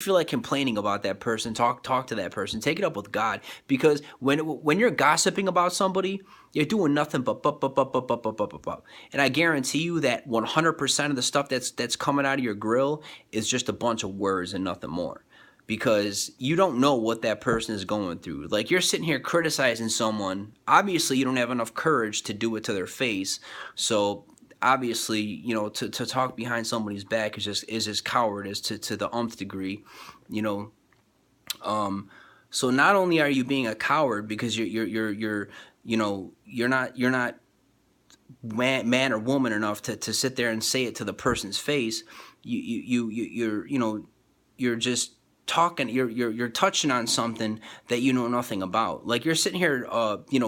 feel like complaining about that person, talk to that person. Take it up with God, because when you're gossiping about somebody, you're doing nothing but. And I guarantee you that 100% of the stuff that's coming out of your grill is just a bunch of words and nothing more. Because you don't know what that person is going through. Like, you're sitting here criticizing someone. Obviously, you don't have enough courage to do it to their face. So obviously, to talk behind somebody's back is just cowardice to the umpth degree, you know. So not only are you being a coward because you're not man or woman enough to sit there and say it to the person's face. You're just talking, you're touching on something that you know nothing about. Like, you're sitting here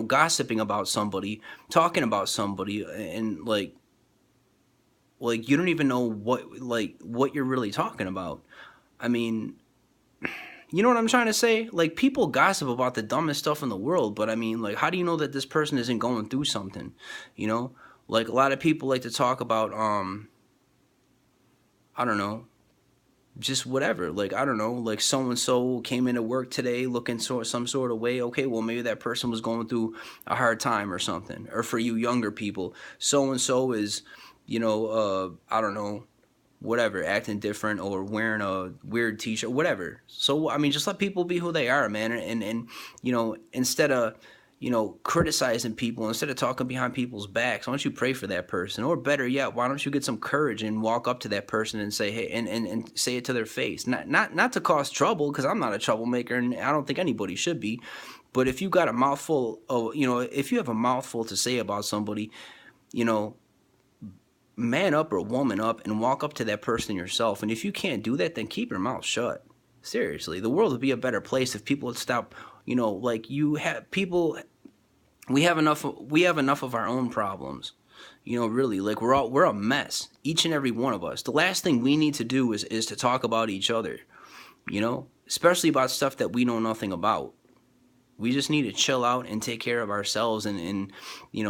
gossiping about somebody, talking about somebody, and like you don't even know what you're really talking about. I mean, you know what I'm trying to say? Like, people gossip about the dumbest stuff in the world, but I mean, like, how do you know that this person isn't going through something? You know? Like, a lot of people like to talk about I don't know, just whatever. Like, I don't know, like, so and so came into work today looking some sort of way. Okay, well, maybe that person was going through a hard time or something. Or for you younger people, so and so is, I don't know, whatever, acting different or wearing a weird t-shirt, whatever. So I mean, just let people be who they are, man. And instead of criticizing people, instead of talking behind people's backs, why don't you pray for that person? Or better yet, why don't you get some courage and walk up to that person and say, hey, and say it to their face. Not to cause trouble, because I'm not a troublemaker, and I don't think anybody should be. But if you got a mouthful of, if you have a mouthful to say about somebody, you know man up or woman up and walk up to that person yourself. And if you can't do that, then keep your mouth shut. Seriously, the world would be a better place if people would stop. Like, you have people. We have enough of our own problems. Really, like, we're a mess, each and every one of us. The last thing we need to do is to talk about each other. Especially about stuff that we know nothing about. We just need to chill out and take care of ourselves, and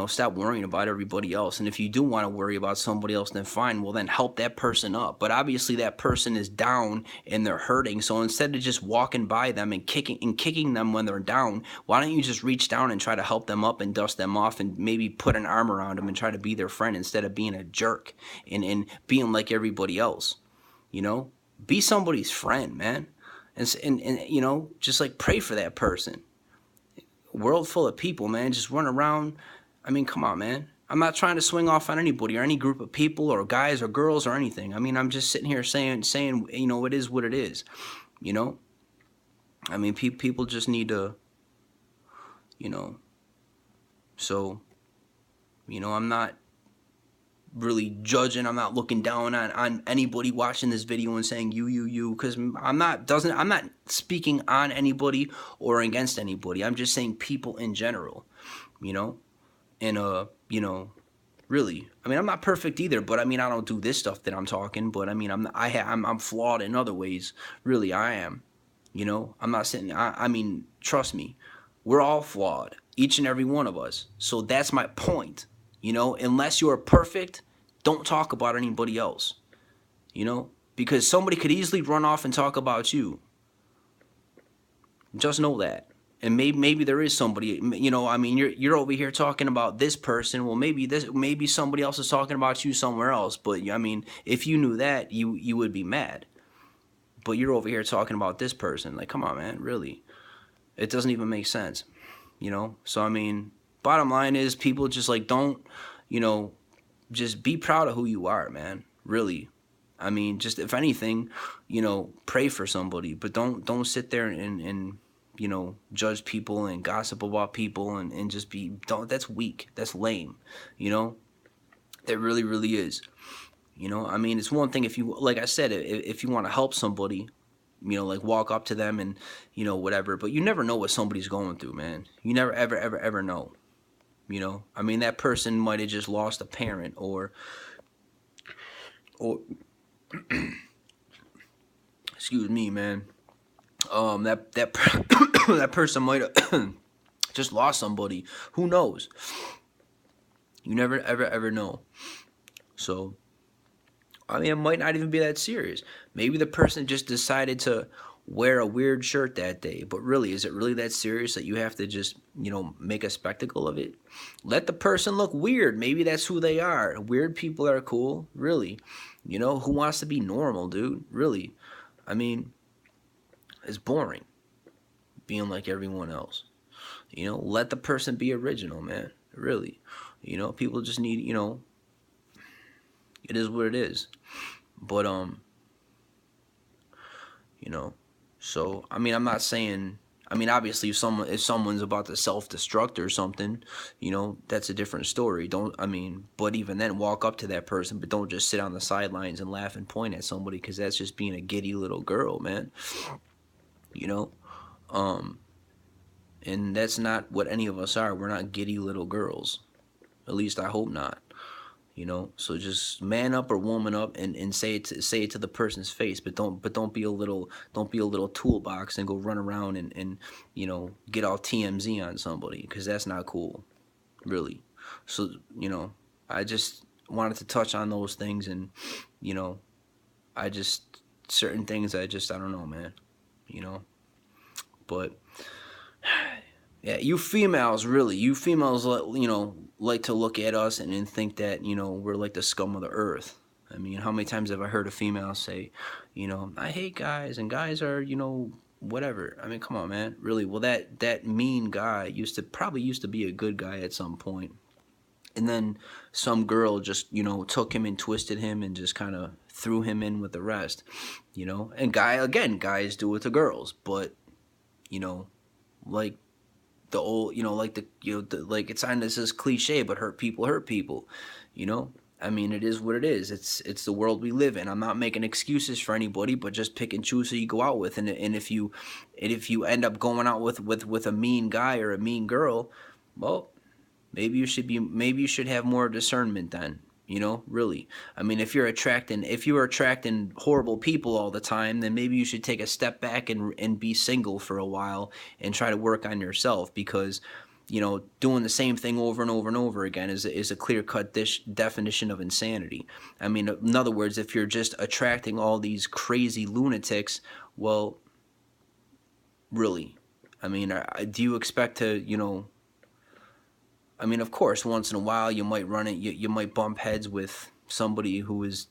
stop worrying about everybody else. And if you do want to worry about somebody else, then fine. Well, then help that person up. But obviously that person is down and they're hurting. So instead of just walking by them and kicking them when they're down, why don't you just reach down and try to help them up and dust them off, and maybe put an arm around them and try to be their friend instead of being a jerk and being like everybody else. Be somebody's friend, man. And just like pray for that person. World full of people, man, just run around. I mean, come on, man. I'm not trying to swing off on anybody or any group of people or guys or girls or anything. I mean, I'm just sitting here saying, it is what it is. I mean, people just need to, you know. So, I'm not really judging. I'm not looking down on anybody watching this video and saying you, because I'm not speaking on anybody or against anybody. I'm just saying people in general, and really, I mean, I'm not perfect either, but I mean, I don't do this stuff that I'm talking, but I mean, I'm flawed in other ways. Really, I am. I'm not sitting. I mean, trust me, we're all flawed, each and every one of us. So that's my point. Unless you're perfect, don't talk about anybody else. Because somebody could easily run off and talk about you. Just know that. And maybe there is somebody. I mean, you're over here talking about this person. Well, maybe somebody else is talking about you somewhere else. But I mean, if you knew that, you would be mad. But you're over here talking about this person. Like, come on, man, really? It doesn't even make sense. So I mean, bottom line is, people just like don't, just be proud of who you are, man. Really. I mean, just if anything, pray for somebody, but don't sit there and judge people and gossip about people and just that's weak. That's lame. That really, really is. I mean, it's one thing if you, like I said, if you want to help somebody, like walk up to them and, whatever, but you never know what somebody's going through, man. You never, ever, ever, ever know. I mean, that person might have just lost a parent or excuse me, man. That person might have just lost somebody. Who knows? You never, ever, ever know. So, I mean, it might not even be that serious. Maybe the person just decided to wear a weird shirt that day. But really, is it really that serious that you have to just, make a spectacle of it? Let the person look weird. Maybe that's who they are. Weird people are cool. Really. Who wants to be normal, dude? Really. I mean, it's boring being like everyone else. Let the person be original, man. Really. People just need, it is what it is. But you know, so I mean, I'm not saying. I mean, obviously, if someone's about to self-destruct or something, that's a different story. Don't I mean? But even then, walk up to that person, but don't just sit on the sidelines and laugh and point at somebody, because that's just being a giddy little girl, man. You know, um, and that's not what any of us are. We're not giddy little girls. At least I hope not. So just man up or woman up, and say it to the person's face, but don't be a little toolbox and go run around and get all TMZ on somebody, because that's not cool, really. So I just wanted to touch on those things, and you know I just certain things I don't know, man. you know but yeah, you females, like to look at us and think that, we're like the scum of the earth. I mean, how many times have I heard a female say, I hate guys, and guys are, whatever. I mean, come on, man. Really? Well, that mean guy probably used to be a good guy at some point. And then some girl just, took him and twisted him and just kind of threw him in with the rest, And guys do it to girls, but, like the old, like like it's on this is cliche, but hurt people. you know. I mean, it is what it is. It's the world we live in. I'm not making excuses for anybody, but just pick and choose who you go out with. And if you end up going out with a mean guy or a mean girl, well, maybe you should have more discernment then. Really. I mean, if you are attracting horrible people all the time, then maybe you should take a step back and be single for a while and try to work on yourself, because doing the same thing over and over and over again is a clear-cut definition of insanity. I mean, in other words, if you're just attracting all these crazy lunatics, well, really, I mean, do you expect to, I mean, of course, once in a while you might you might bump heads with somebody who is,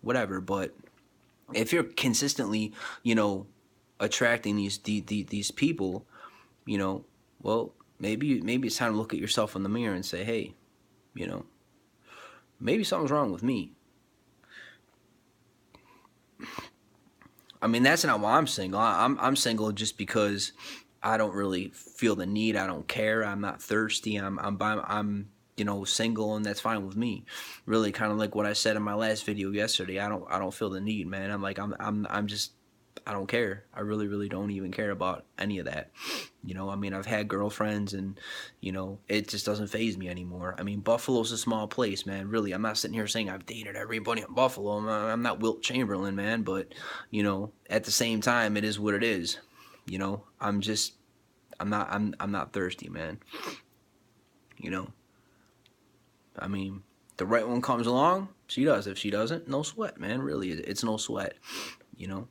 whatever. But if you're consistently, attracting these people, well, maybe it's time to look at yourself in the mirror and say, hey, maybe something's wrong with me. I mean, that's not why I'm single. I'm single just because I don't really feel the need. I don't care. I'm not thirsty. I'm single, and that's fine with me. Really, kind of like what I said in my last video yesterday. I don't feel the need, man. I'm just, I don't care. I really don't even care about any of that. I mean, I've had girlfriends, and it just doesn't faze me anymore. I mean, Buffalo's a small place, man. Really, I'm not sitting here saying I've dated everybody in Buffalo. I'm not Wilt Chamberlain, man. But at the same time, it is what it is. I'm not thirsty, man. I mean, the right one comes along, she does. If she doesn't, no sweat, man. Really, it's no sweat. You know.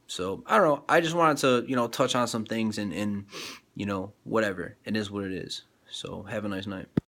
So I don't know. I just wanted to touch on some things, and whatever. It is what it is. So have a nice night.